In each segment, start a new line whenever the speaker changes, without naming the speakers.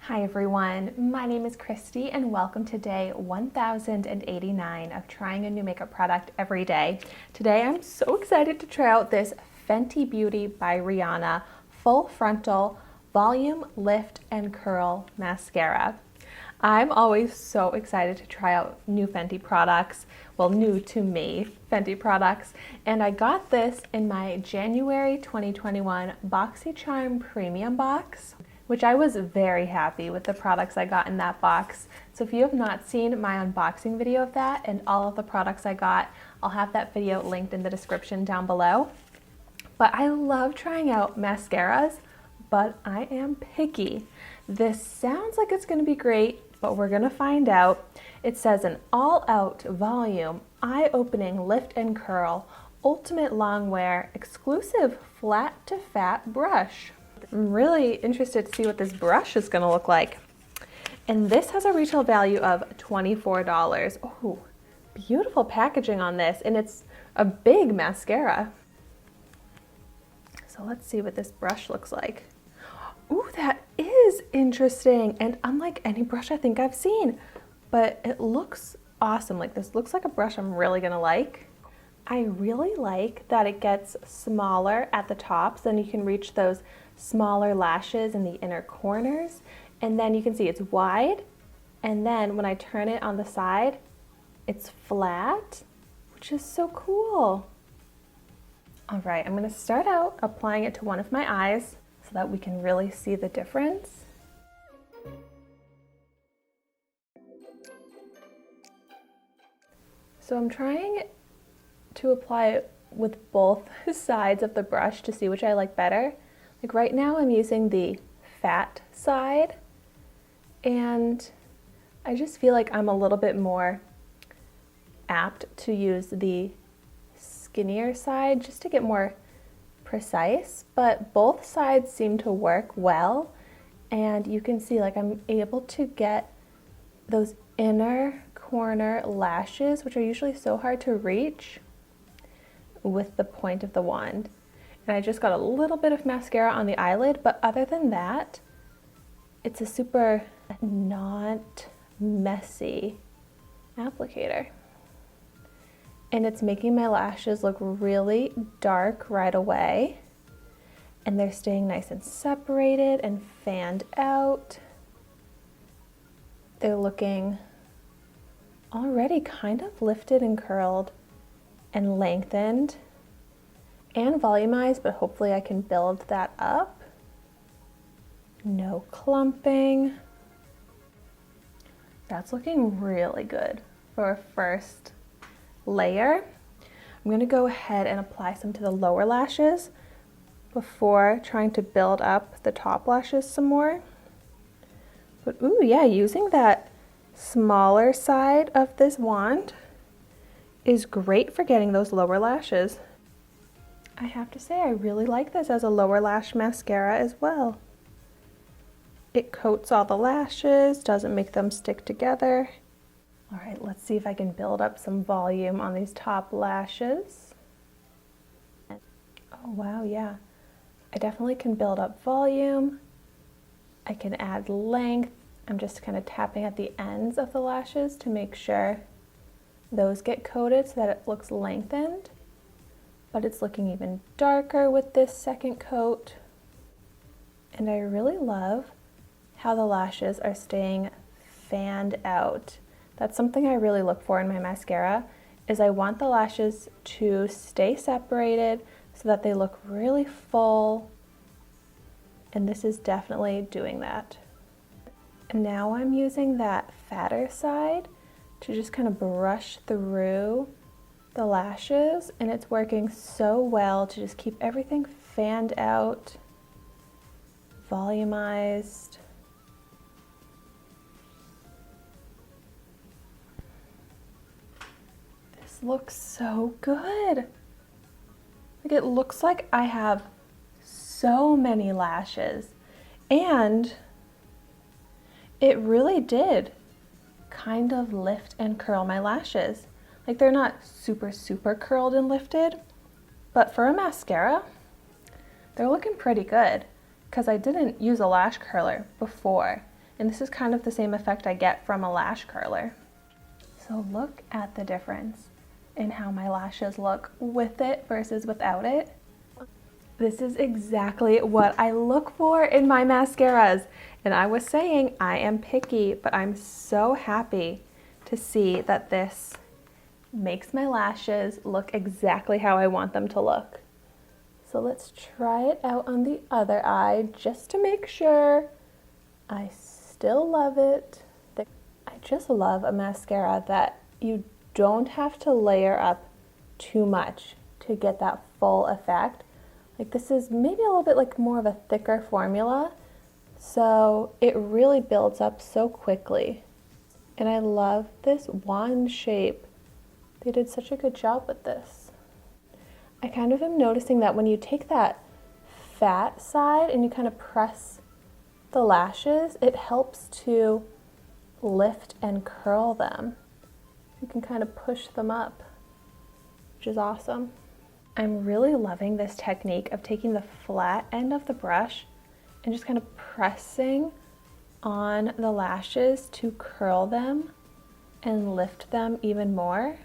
Hi everyone, my name is Christy and welcome to day 1089 of trying a new makeup product every day. Today I'm so excited to try out this Fenty Beauty by Rihanna Full Frontal Volume, Lift and Curl Mascara. I'm always so excited to try out new Fenty products, well, new to me Fenty products, and I got this in my January 2021 Boxycharm Premium box, which I was very happy with the products I got in that box. So if you have not seen my unboxing video of that and all of the products I got, I'll have that video linked in the description down below. But I love trying out mascaras, but I am picky. This sounds like it's gonna be great, but we're gonna find out. It says an all-out volume, eye-opening lift and curl, ultimate long wear, exclusive flat to fat brush. I'm really interested to see what this brush is gonna look like. And this has a retail value of $24. Oh, beautiful packaging on this, and it's a big mascara. So let's see what this brush looks like. Ooh, that is interesting, and unlike any brush I think I've seen, but it looks awesome. Like, this looks like a brush I'm really gonna like. I really like that it gets smaller at the top, so then you can reach those smaller lashes in the inner corners, and then you can see it's wide, and then when I turn it on the side, it's flat, which is so cool. All right, I'm gonna start out applying it to one of my eyes so that we can really see the difference. So I'm trying to apply it with both sides of the brush to see which I like better. Like right now I'm using the fat side, and I just feel like I'm a little bit more apt to use the skinnier side just to get more precise, but both sides seem to work well, and you can see like I'm able to get those inner corner lashes, which are usually so hard to reach, with the point of the wand. And I just got a little bit of mascara on the eyelid, but other than that, it's a super not messy applicator. And it's making my lashes look really dark right away. And they're staying nice and separated and fanned out. They're looking already kind of lifted and curled and lengthened and volumized, but hopefully I can build that up. No clumping. That's looking really good for a first layer. I'm gonna go ahead and apply some to the lower lashes before trying to build up the top lashes some more. But ooh, yeah, using that smaller side of this wand is great for getting those lower lashes. I have to say I really like this as a lower lash mascara as well. It coats all the lashes, doesn't make them stick together. All right, let's see if I can build up some volume on these top lashes. Oh wow, yeah. I definitely can build up volume. I can add length. I'm just kind of tapping at the ends of the lashes to make sure those get coated so that it looks lengthened. But it's looking even darker with this second coat. And I really love how the lashes are staying fanned out. That's something I really look for in my mascara, is I want the lashes to stay separated so that they look really full. And this is definitely doing that. And now I'm using that fatter side to just kind of brush through the lashes, and it's working so well to just keep everything fanned out, volumized. This looks so good. Like, it looks like I have so many lashes, and it really did kind of lift and curl my lashes. Like, they're not super curled and lifted, but for a mascara, they're looking pretty good because I didn't use a lash curler before. And this is kind of the same effect I get from a lash curler. So look at the difference in how my lashes look with it versus without it. This is exactly what I look for in my mascaras. And I was saying I am picky, but I'm so happy to see that this makes my lashes look exactly how I want them to look. So let's try it out on the other eye just to make sure. I still love it. I just love a mascara that you don't have to layer up too much to get that full effect. Like this is maybe a little bit like more of a thicker formula, so it really builds up so quickly. And I love this wand shape. They did such a good job with this. I kind of am noticing that when you take that fat side and you kind of press the lashes, it helps to lift and curl them. You can kind of push them up, which is awesome. I'm really loving this technique of taking the flat end of the brush and just kind of pressing on the lashes to curl them and lift them even more.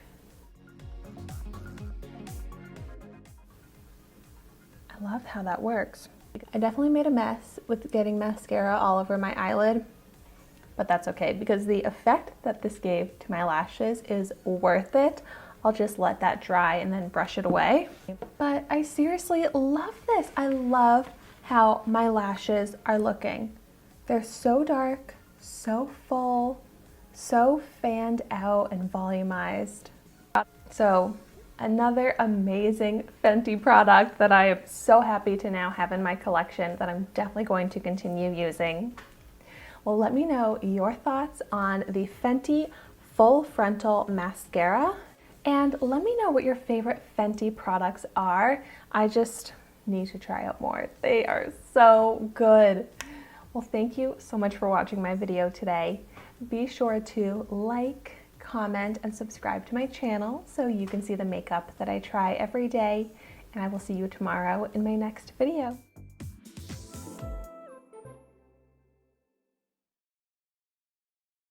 I love how that works. I definitely made a mess with getting mascara all over my eyelid, but that's okay because the effect that this gave to my lashes is worth it. I'll just let that dry and then brush it away. But I seriously love this. I love how my lashes are looking. They're so dark, so full, so fanned out and volumized. So another amazing Fenty product that I am so happy to now have in my collection that I'm definitely going to continue using. Well, let me know your thoughts on the Fenty Full Frontal Mascara. And let me know what your favorite Fenty products are. I just need to try out more. They are so good. Well, thank you so much for watching my video today. Be sure to like, comment, and subscribe to my channel so you can see the makeup that I try every day. And I will see you tomorrow in my next video.